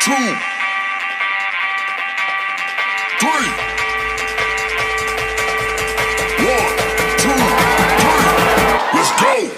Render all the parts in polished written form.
two, three. 1, 2, 3.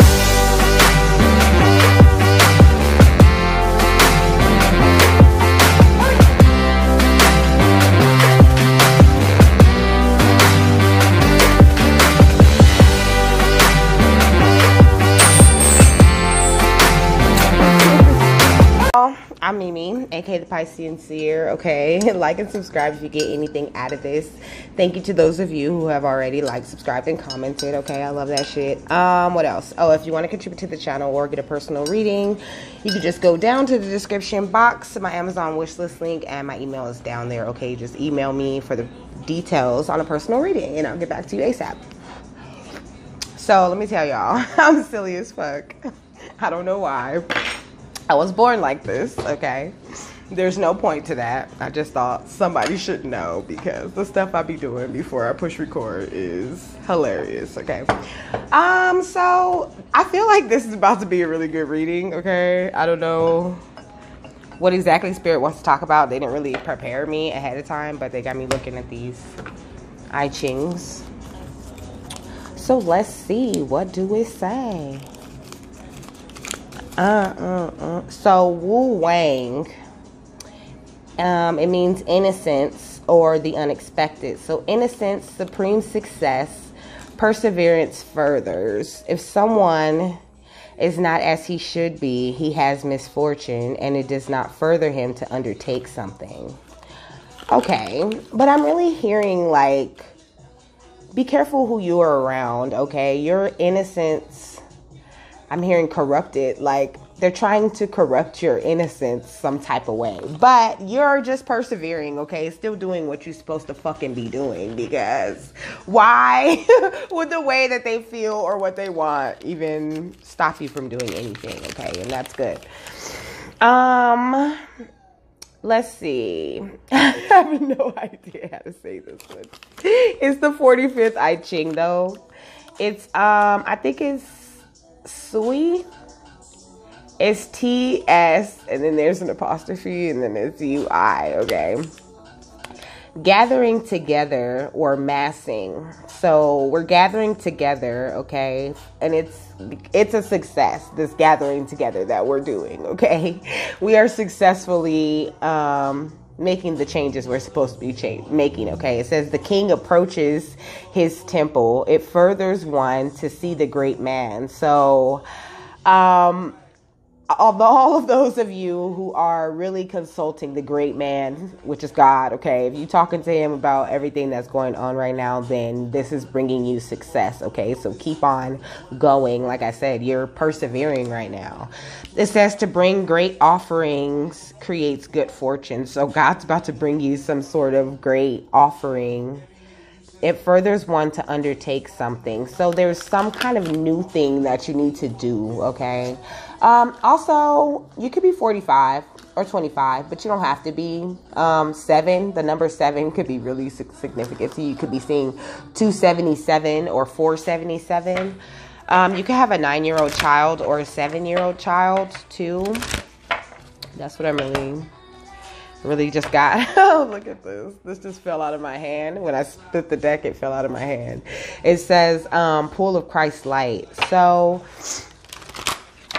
Let's go. I'm Mimi, aka the Piscean Seer, okay? Like and subscribe if you get anything out of this. Thank you to those of you who have already liked, subscribed, and commented, okay? I love that shit. What else? Oh, if you want to contribute to the channel or get a personal reading, you can just go down to the description box, my Amazon wishlist link, and my email is down there, okay? Just email me for the details on a personal reading, and I'll get back to you ASAP. So, let me tell y'all, I'm silly as fuck. I don't know why. I was born like this, okay? There's no point to that. I just thought somebody should know because the stuff I be doing before I push record is hilarious, okay? So I feel like this is about to be a really good reading, okay? I don't know what exactly Spirit wants to talk about. They didn't really prepare me ahead of time, but they got me looking at these I Chings. So let's see, what do it say? So Wu Wang, it means innocence or the unexpected. So innocence, supreme success, perseverance furthers. If someone is not as he should be, he has misfortune and it does not further him to undertake something. Okay, but I'm really hearing like, be careful who you are around, okay? Your innocence, I'm hearing corrupted, like they're trying to corrupt your innocence some type of way. But you're just persevering, okay? Still doing what you're supposed to fucking be doing, because why would the way that they feel or what they want even stop you from doing anything, okay? And that's good. Let's see. I have no idea how to say this one. It's the 45th I Ching though. It's, I think it's Sui. It's T-S, and then there's an apostrophe, and then it's U-I, okay? Gathering together or massing. So we're gathering together, okay? And it's a success, this gathering together that we're doing, okay? We are successfully making the changes we're supposed to be making, okay? It says the king approaches his temple. It furthers one to see the great man. So, all of those of you who are really consulting the great man, which is God, okay, if you're talking to him about everything that's going on right now, then this is bringing you success, okay? So keep on going. Like I said, you're persevering right now. It says to bring great offerings creates good fortune. So God's about to bring you some sort of great offering. It furthers one to undertake something. So there's some kind of new thing that you need to do, okay? Also, you could be 45 or 25, but you don't have to be. 7, the number 7 could be really significant. So you could be seeing 277 or 477. You could have a 9-year-old child or a 7-year-old child too. That's what I'm really just got. Oh, look at this. This just fell out of my hand. When I split the deck, it fell out of my hand. It says, pool of Christ light. So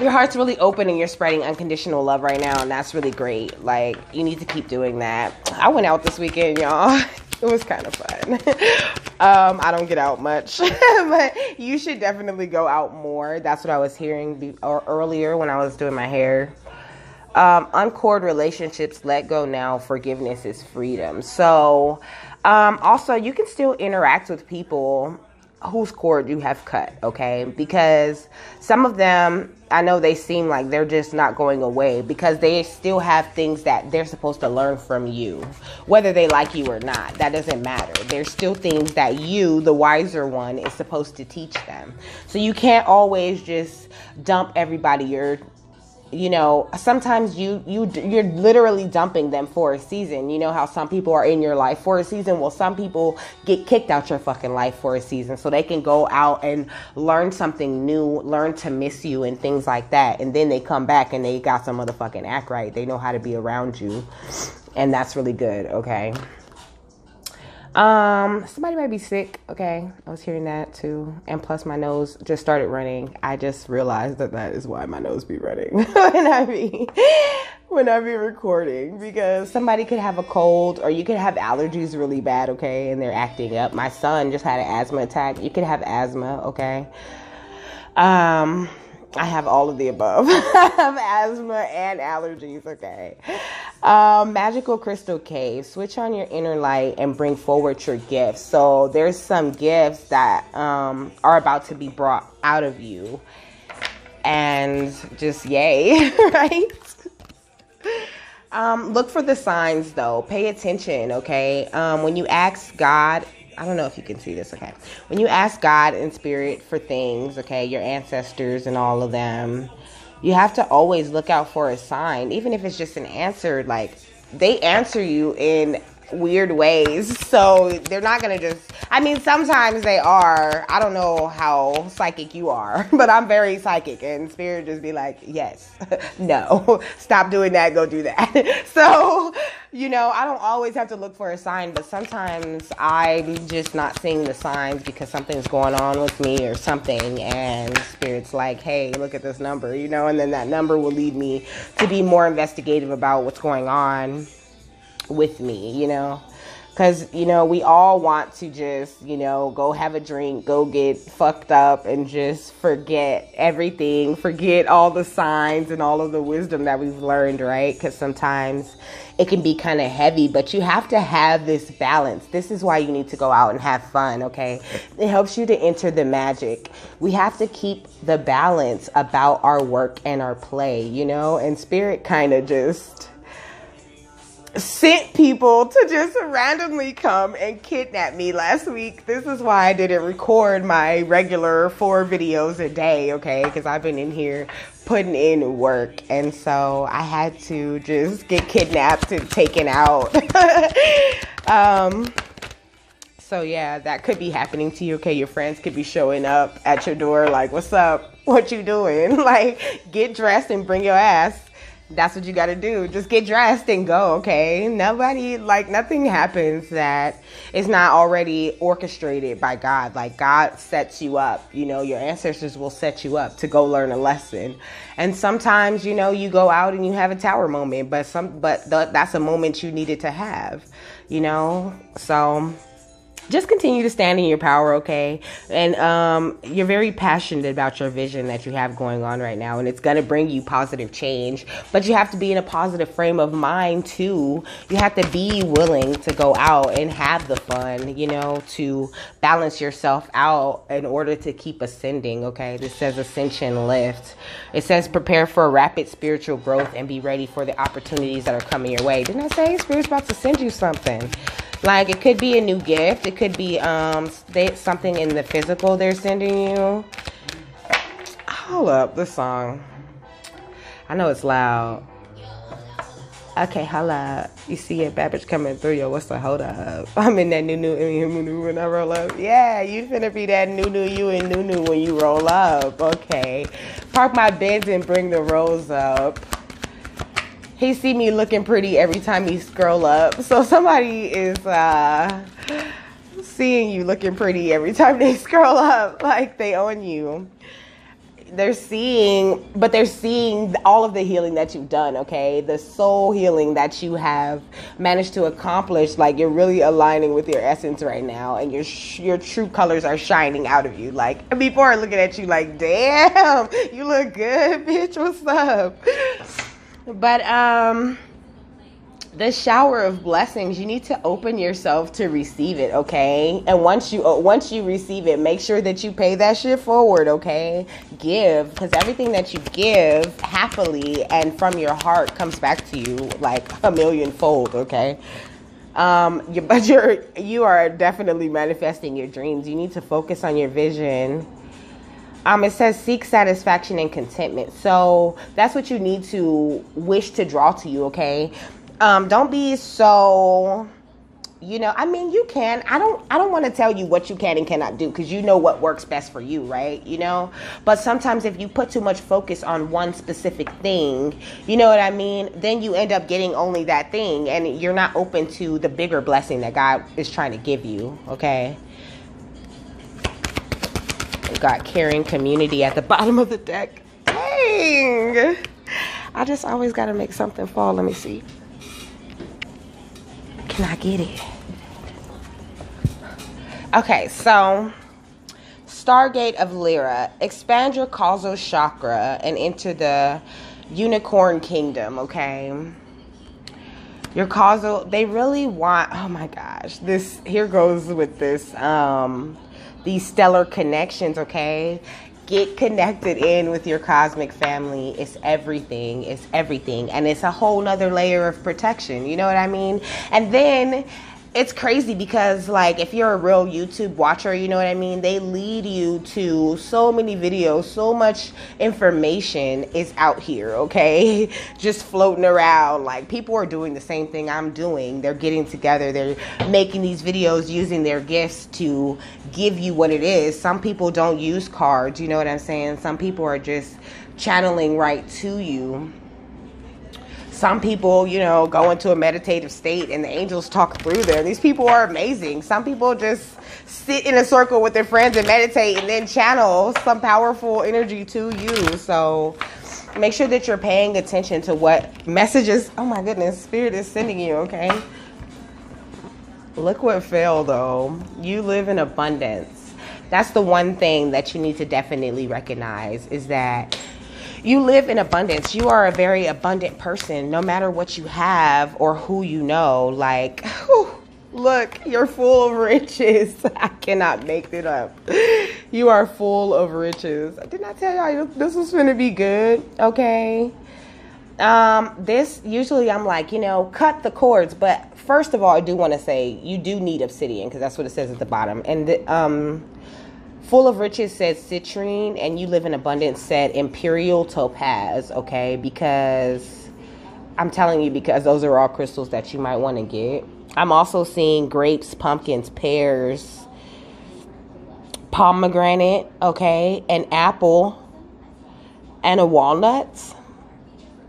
your heart's really open and you're spreading unconditional love right now. And that's really great. Like, you need to keep doing that. I went out this weekend, y'all. It was kind of fun. I don't get out much, but you should definitely go out more. That's what I was hearing earlier when I was doing my hair. Uncord relationships, let go now. Forgiveness is freedom. So, also you can still interact with people whose cord you have cut, okay? Because some of them, I know they seem like they're just not going away because they still have things that they're supposed to learn from you, whether they like you or not. That doesn't matter. There's still things that you, the wiser one, is supposed to teach them. So you can't always just dump everybody you're you know, sometimes you're literally dumping them for a season. You know how some people are in your life for a season? Well, some people get kicked out your fucking life for a season so they can go out and learn something new, learn to miss you and things like that. And then they come back and they got some motherfucking act right. They know how to be around you. And that's really good, okay? Somebody might be sick, okay? I was hearing that too. And plus my nose just started running. I just realized that is why my nose be running when I be recording, because somebody could have a cold or you could have allergies really bad, okay? And they're acting up. My son just had an asthma attack. You could have asthma, okay? I have all of the above. I have asthma and allergies, okay? Magical crystal cave. Switch on your inner light and bring forward your gifts. So there's some gifts that are about to be brought out of you. And just yay, right? Look for the signs, though. Pay attention, okay? When you ask God, I don't know if you can see this, okay? When you ask God in spirit for things, okay, your ancestors and all of them, you have to always look out for a sign, even if it's just an answer. Like, they answer you in weird ways, so they're not gonna just, I mean, sometimes they are. I don't know how psychic you are, but I'm very psychic, and spirit just be like, yes, no, stop doing that, go do that. So, you know, I don't always have to look for a sign, but sometimes I'm just not seeing the signs because something's going on with me or something, and spirit's like, hey, look at this number, you know, and then that number will lead me to be more investigative about what's going on with me, you know, because, you know, we all want to just, you know, go have a drink, go get fucked up and just forget everything, forget all the signs and all of the wisdom that we've learned, right? Because sometimes it can be kind of heavy, but you have to have this balance. This is why you need to go out and have fun, okay? It helps you to enter the magic. We have to keep the balance about our work and our play, you know, and spirit kind of just sent people to just randomly come and kidnap me last week. This is why I didn't record my regular 4 videos a day, okay? Because I've been in here putting in work, and so I had to just get kidnapped and taken out. So yeah, that could be happening to you, okay? Your friends could be showing up at your door like, what's up? What you doing? Like, get dressed and bring your ass. That's what you got to do. Just get dressed and go, okay? Nothing happens that is not already orchestrated by God. Like, God sets you up. You know, your ancestors will set you up to go learn a lesson. And sometimes, you know, you go out and you have a tower moment, but that's a moment you needed to have, you know? So just continue to stand in your power, okay? And you're very passionate about your vision that you have going on right now, and it's going to bring you positive change. But you have to be in a positive frame of mind, too. You have to be willing to go out and have the fun, you know, to balance yourself out in order to keep ascending, okay? This says ascension lift. It says prepare for a rapid spiritual growth and be ready for the opportunities that are coming your way. Didn't I say Spirit's about to send you something? Like, it could be a new gift. It could be something in the physical they're sending you. Hold up, this song. I know it's loud. Okay, holla. You see it, Babbage coming through. Yo, what's the hold up? I'm in that new when I roll up. Yeah, you finna be that new you and new when you roll up. Okay. Park my Benz and bring the rolls up. He see me looking pretty every time he scroll up. So somebody is seeing you looking pretty every time they scroll up. Like, they own you. They're seeing all of the healing that you've done, okay? The soul healing that you have managed to accomplish. Like, you're really aligning with your essence right now, and your true colors are shining out of you. Like, people are looking at you like, damn, you look good, bitch, what's up? But the shower of blessings, you need to open yourself to receive it, okay? And once you receive it, make sure that you pay that shit forward, okay? Give, because everything that you give happily and from your heart comes back to you like a millionfold, okay? But you are definitely manifesting your dreams. You need to focus on your vision. It says seek satisfaction and contentment. So that's what you need to wish to draw to you, okay? Don't be so, I mean, you can. I don't want to tell you what you can and cannot do, because you know what works best for you, right? But sometimes if you put too much focus on one specific thing, you know what I mean? Then you end up getting only that thing, and you're not open to the bigger blessing that God is trying to give you, okay? We've got caring community at the bottom of the deck. Dang! I just always got to make something fall. Let me see. Can I get it? Okay, so Stargate of Lyra. Expand your causal chakra and enter the unicorn kingdom, okay? Your causal, they really want, oh my gosh, this, here goes with this, these stellar connections, okay? Get connected in with your cosmic family. It's everything. It's everything. And it's a whole nother layer of protection. You know what I mean? And then it's crazy because, like, if you're a real YouTube watcher, you know what I mean? They lead you to so many videos, so much information is out here, okay? Just floating around. Like, people are doing the same thing I'm doing. They're getting together. They're making these videos using their gifts to give you what it is. Some people don't use cards, you know what I'm saying? Some people are just channeling right to you. Some people, go into a meditative state and the angels talk through there. These people are amazing. Some people just sit in a circle with their friends and meditate and then channel some powerful energy to you. So make sure that you're paying attention to what messages, oh my goodness, Spirit is sending you, okay? Look what fell, though. You live in abundance. That's the one thing that you need to definitely recognize, is that you live in abundance. You are a very abundant person, no matter what you have or who you know. Like, whew, look, you're full of riches. I cannot make it up. You are full of riches. Didn't I tell y'all this was going to be good? Okay. This, usually I'm like, cut the cords. But first of all, I do want to say you do need obsidian, because that's what it says at the bottom. And full of riches said citrine, and you live in abundance said imperial topaz, okay? Because I'm telling you, because those are all crystals that you might want to get. I'm also seeing grapes, pumpkins, pears, pomegranate, okay? An apple and a walnut.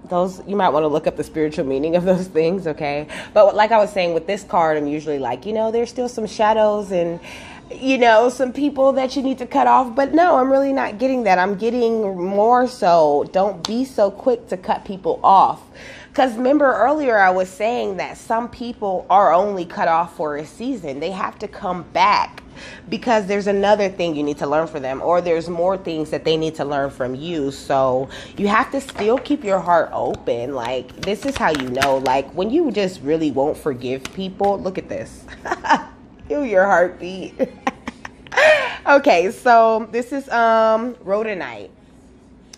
Those, you might want to look up the spiritual meaning of those things, okay? But like I was saying, with this card, I'm usually like, there's still some shadows and some people that you need to cut off. But no, I'm really not getting that. I'm getting more so, don't be so quick to cut people off. Because remember earlier I was saying that some people are only cut off for a season. They have to come back because there's another thing you need to learn from them, or there's more things that they need to learn from you. So you have to still keep your heart open. Like, this is how you know, like, when you just really won't forgive people. Look at this. Feel your heartbeat. Okay, so this is rhodonite.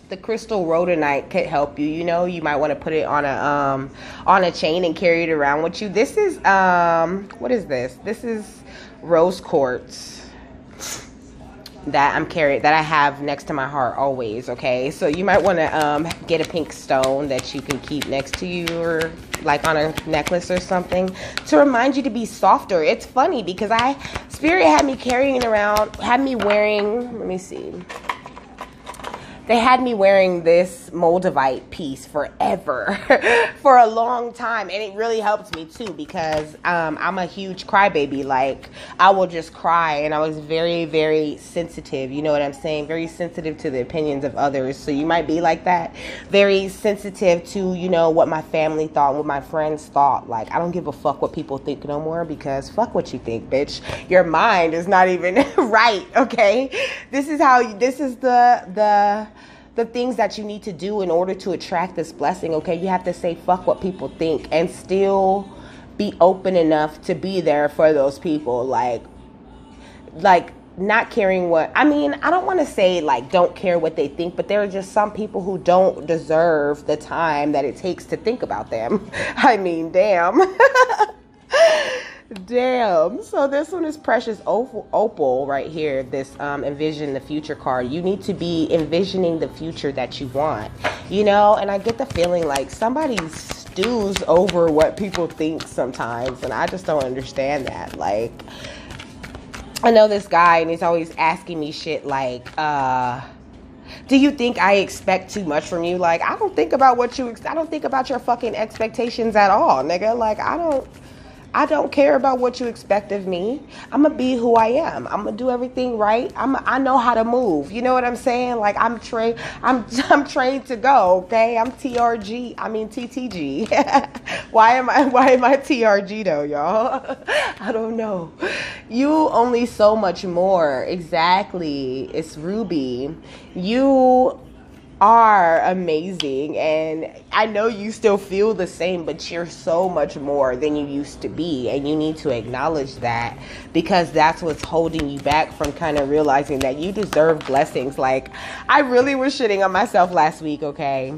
The crystal rhodonite could help you. You might want to put it on a chain and carry it around with you. This is what is this? This is rose quartz that I have next to my heart always, okay? So you might want to get a pink stone that you can keep next to you, or like on a necklace or something, to remind you to be softer. It's funny because Spirit had me wearing, let me see. They had me wearing this Moldavite piece forever, for a long time. And it really helped me too, because I'm a huge crybaby. Like, I will just cry, and I was very, very sensitive. You know what I'm saying? Very sensitive to the opinions of others. So you might be like that. Very sensitive to, what my family thought, what my friends thought. Like, I don't give a fuck what people think no more, because fuck what you think, bitch. Your mind is not even right, okay? This is the things that you need to do in order to attract this blessing, okay? You have to say fuck what people think and still be open enough to be there for those people. Like not caring what, I don't want to say like don't care what they think, but there are just some people who don't deserve the time that it takes to think about them. Damn. Damn. So this one is Precious Opal right here. This envision the future card. You need to be envisioning the future that you want. You know, and I get the feeling like somebody stews over what people think sometimes, and I just don't understand that. Like, I know this guy, and he's always asking me shit like, do you think I expect too much from you? Like, I don't think about I don't think about your fucking expectations at all, nigga. Like, I don't care about what you expect of me. I'm gonna be who I am. I'm gonna do everything right. I know how to move. You know what I'm saying? Like, I'm trained to go. Okay, I'm TRG. I mean TTG. Why am I TRG though, y'all? I don't know. You only so much more. Exactly. It's Ruby. You are amazing, and I know you still feel the same, but you're so much more than you used to be, and you need to acknowledge that, because that's what's holding you back from kind of realizing that you deserve blessings. Like, I really was shitting on myself last week, okay?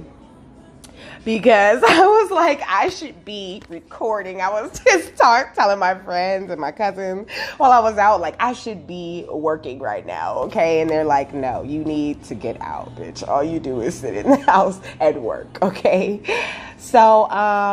Because I was like, I should be recording. I was just telling my friends and my cousins while I was out, like, I should be working right now, okay? And they're like, no, you need to get out, bitch. All you do is sit in the house and work, okay? So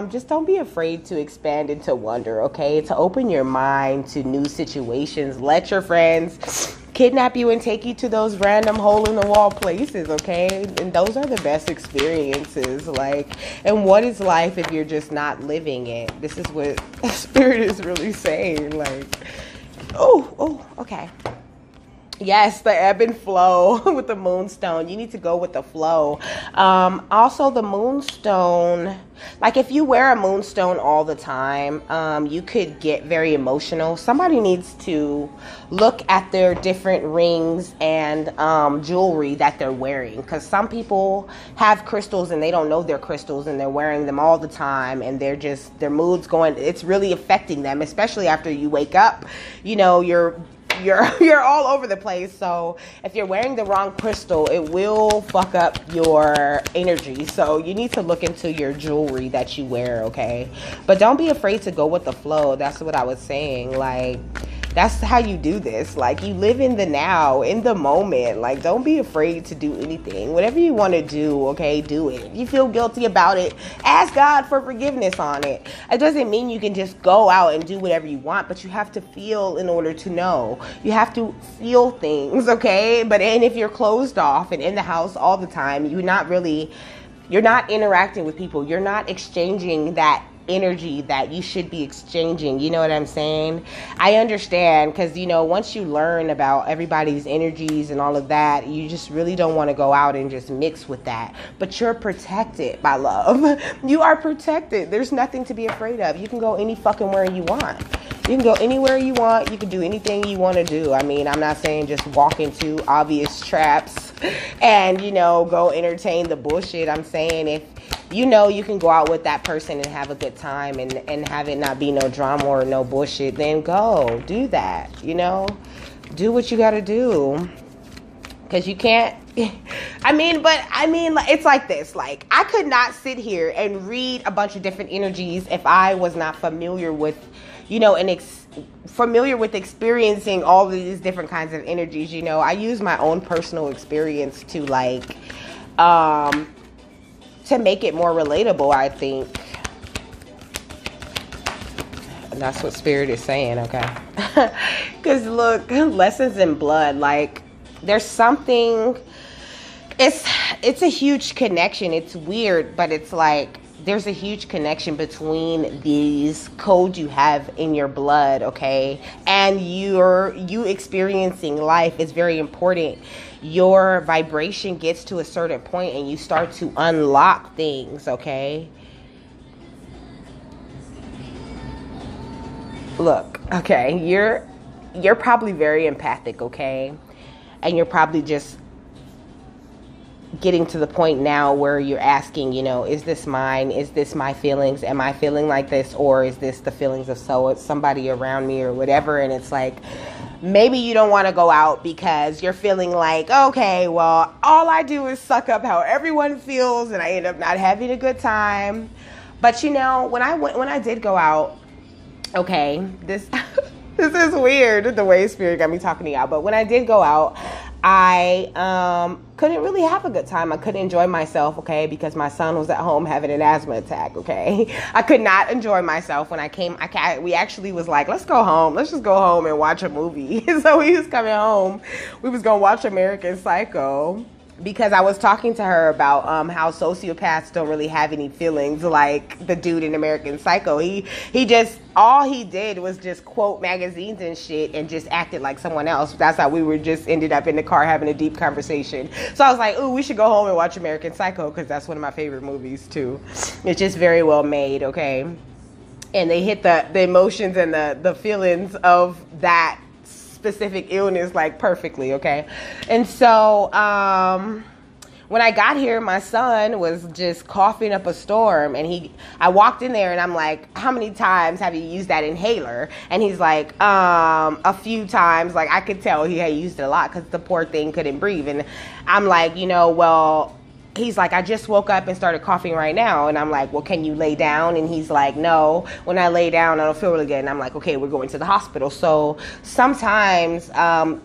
just don't be afraid to expand into wonder, okay? To open your mind to new situations. Let your friends kidnap you and take you to those random hole-in-the-wall places, okay? And those are the best experiences. Like, and what is life if you're just not living it? This is what Spirit is really saying. Like, oh, okay. Yes, the ebb and flow with the moonstone. You need to go with the flow. Also, the moonstone, like if you wear a moonstone all the time, you could get very emotional. Somebody needs to look at their different rings and jewelry that they're wearing. Because some people have crystals and they don't know they're crystals, and they're wearing them all the time, and they're just, their mood's going, it's really affecting them, especially after you wake up. You know, you're all over the place. So if you're wearing the wrong crystal, it will fuck up your energy. So you need to look into your jewelry that you wear, okay? But don't be afraid to go with the flow. That's what I was saying. Like, that's how you do this. Like, you live in the now, in the moment. Like, don't be afraid to do anything. Whatever you want to do, okay, do it. If you feel guilty about it, ask God for forgiveness on it. It doesn't mean you can just go out and do whatever you want, but you have to feel in order to know. You have to feel things, okay? And if you're closed off and in the house all the time, you're not interacting with people. You're not exchanging that energy that you should be exchanging. You know what I'm saying? I understand, because, you know, once you learn about everybody's energies and all of that, you just really don't want to go out and just mix with that. But you're protected, my love. You are protected. There's nothing to be afraid of. You can go any fucking where you want. You can go anywhere you want. You can do anything you want to do. I mean, I'm not saying just walk into obvious traps and, you know, go entertain the bullshit. I'm saying if you know you can go out with that person and have a good time and have it not be no drama or no bullshit, then go do that. You know, do what you got to do, because you can't. It's like this. Like, I could not sit here and read a bunch of different energies if I was not familiar with, you know, familiar with experiencing all of these different kinds of energies. You know, I use my own personal experience to to make it more relatable, I think. And that's what Spirit is saying, okay? Because look, lessons in blood, like, there's something, it's a huge connection. It's weird, but it's like, there's a huge connection between these codes you have in your blood, okay? And you experiencing life is very important. Your vibration gets to a certain point and you start to unlock things, okay? Look, okay, you're probably very empathic, okay? And you're probably just getting to the point now where you're asking, you know, is this mine? Is this my feelings? Am I feeling like this? Or is this the feelings of somebody around me or whatever? And it's like, maybe you don't want to go out because you're feeling like, okay, well, all I do is suck up how everyone feels and I end up not having a good time. But, you know, when I did go out, Okay, this this is weird the way Spirit got me talking to y'all. But when I did go out, I couldn't really have a good time. I couldn't enjoy myself, okay, because my son was at home having an asthma attack, okay. I could not enjoy myself when I came. We actually was like, let's go home. Let's just go home and watch a movie. So we was coming home. We was gonna watch American Psycho. Because I was talking to her about how sociopaths don't really have any feelings, like the dude in American Psycho. He just, all he did was just quote magazines and shit and just acted like someone else. That's how we were just ended up in the car having a deep conversation. So I was like, ooh, we should go home and watch American Psycho because that's one of my favorite movies too. It's just very well made, okay? And they hit the emotions and the feelings of that specific illness like perfectly, okay? And so when I got here, my son was just coughing up a storm, and I walked in there and I'm like, how many times have you used that inhaler? And he's like, a few times. Like, I could tell he had used it a lot because the poor thing couldn't breathe. And I'm like, well, he's like, I just woke up and started coughing right now. And I'm like, well, can you lay down? And he's like, no, when I lay down, I don't feel really good. And I'm like, okay, we're going to the hospital. So sometimes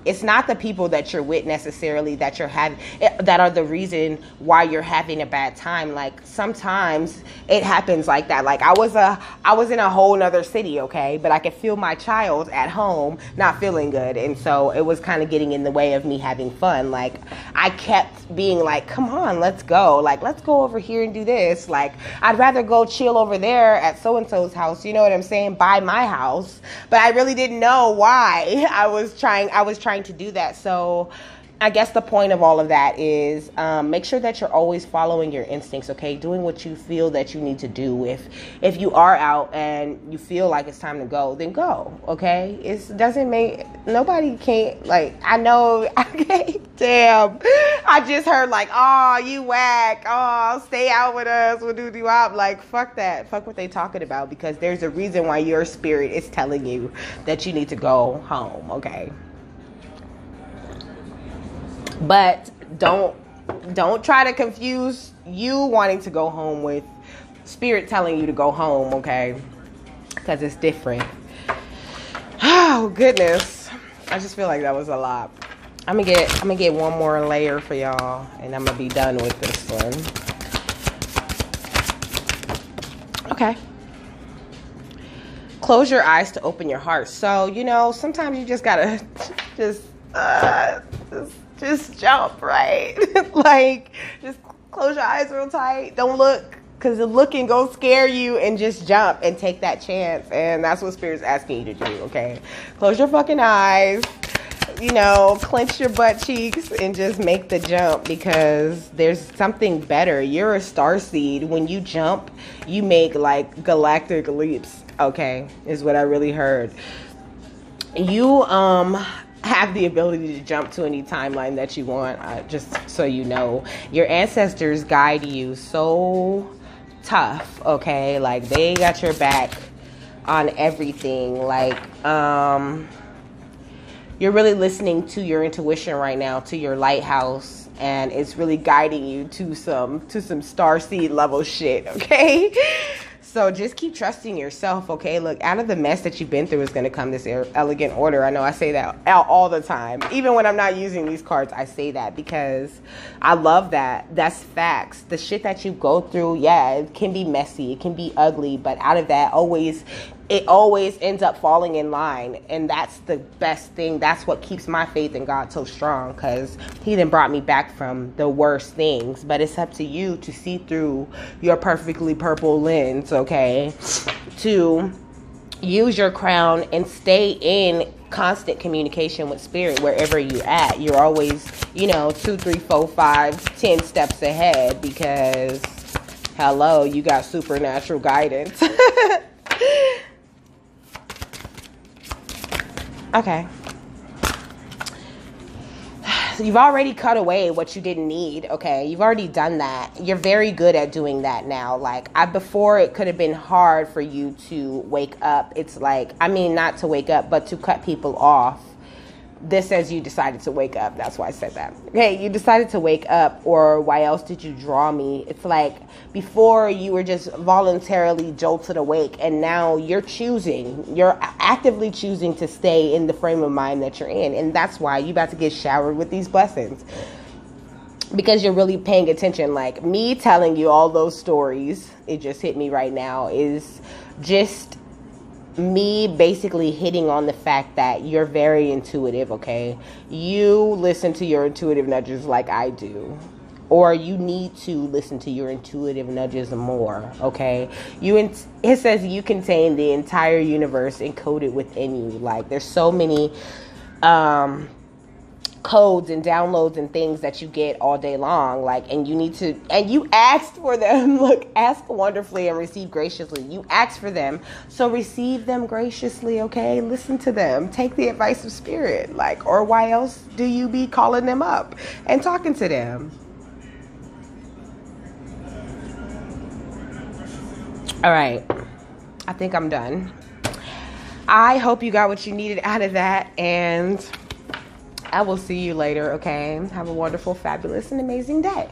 it's not the people that you're with necessarily that are the reason why you're having a bad time. Like, sometimes it happens like that. Like, I was in a whole nother city, okay, but I could feel my child at home not feeling good. And so it was kind of getting in the way of me having fun. Like, I kept being like, come on, let's go. Like, let's go over here and do this. Like, I'd rather go chill over there at so-and-so's house, you know what I'm saying, by my house. But I really didn't know why I was trying to do that. So I guess the point of all of that is make sure that you're always following your instincts, okay? Doing what you feel that you need to do. If you are out and you feel like it's time to go, then go, okay? It doesn't make, nobody can't, like, I know, okay, damn. I just heard like, oh, you whack, oh, stay out with us, we'll do wop. Like, fuck that. Fuck what they talking about, because there's a reason why your spirit is telling you that you need to go home, okay? But don't try to confuse you wanting to go home with spirit telling you to go home, okay? Because it's different. Oh, goodness. I just feel like that was a lot. I'm gonna get one more layer for y'all, and I'm gonna be done with this one. Okay. Close your eyes to open your heart. So, sometimes you just gotta just jump, right? Like, just close your eyes real tight. Don't look, because the looking go scare you, and just jump and take that chance. And that's what Spirit's asking you to do, okay? Close your fucking eyes, clench your butt cheeks and just make the jump, because there's something better. You're a starseed. When you jump, you make like galactic leaps, okay? Is what I really heard. You, have the ability to jump to any timeline that you want, just so you know. Your ancestors guide you so tough, okay? Like, they got your back on everything. Like, you're really listening to your intuition right now, to your lighthouse, and it's really guiding you to some starseed level shit, okay? So just keep trusting yourself, okay? Look, out of the mess that you've been through is going to come this elegant order. I know I say that all the time. Even when I'm not using these cards, I say that because I love that. That's facts. The shit that you go through, yeah, it can be messy. It can be ugly. But out of that, it always ends up falling in line. And that's the best thing. That's what keeps my faith in God so strong, because he then brought me back from the worst things. But it's up to you to see through your perfectly purple lens, okay? To use your crown and stay in constant communication with spirit wherever you're at. You're always, 2, 3, 4, 5, 10 steps ahead, because, hello, you got supernatural guidance. Okay. You've already cut away what you didn't need, okay? You've already done that. You're very good at doing that now. Like, before it could have been hard for you to wake up. It's like, not to wake up, but to cut people off. this says you decided to wake up. That's why I said that. Okay, you decided to wake up, or why else did you draw me? It's like before you were just voluntarily jolted awake, and now you're actively choosing to stay in the frame of mind that you're in. And that's why you about to get showered with these blessings. Because you're really paying attention. Like me telling you all those stories, it just hit me right now, is just me basically hitting on the fact that you're very intuitive, okay? You listen to your intuitive nudges like I do. Or you need to listen to your intuitive nudges more, okay? It says you contain the entire universe encoded within you. Like there's so many codes and downloads and things that you get all day long, like, and you asked for them. Look, ask wonderfully and receive graciously. You asked for them, so receive them graciously, okay? Listen to them, take the advice of spirit, like, or why else do you be calling them up and talking to them? All right, I think I'm done. I hope you got what you needed out of that, and I will see you later, okay? Have a wonderful, fabulous, and amazing day.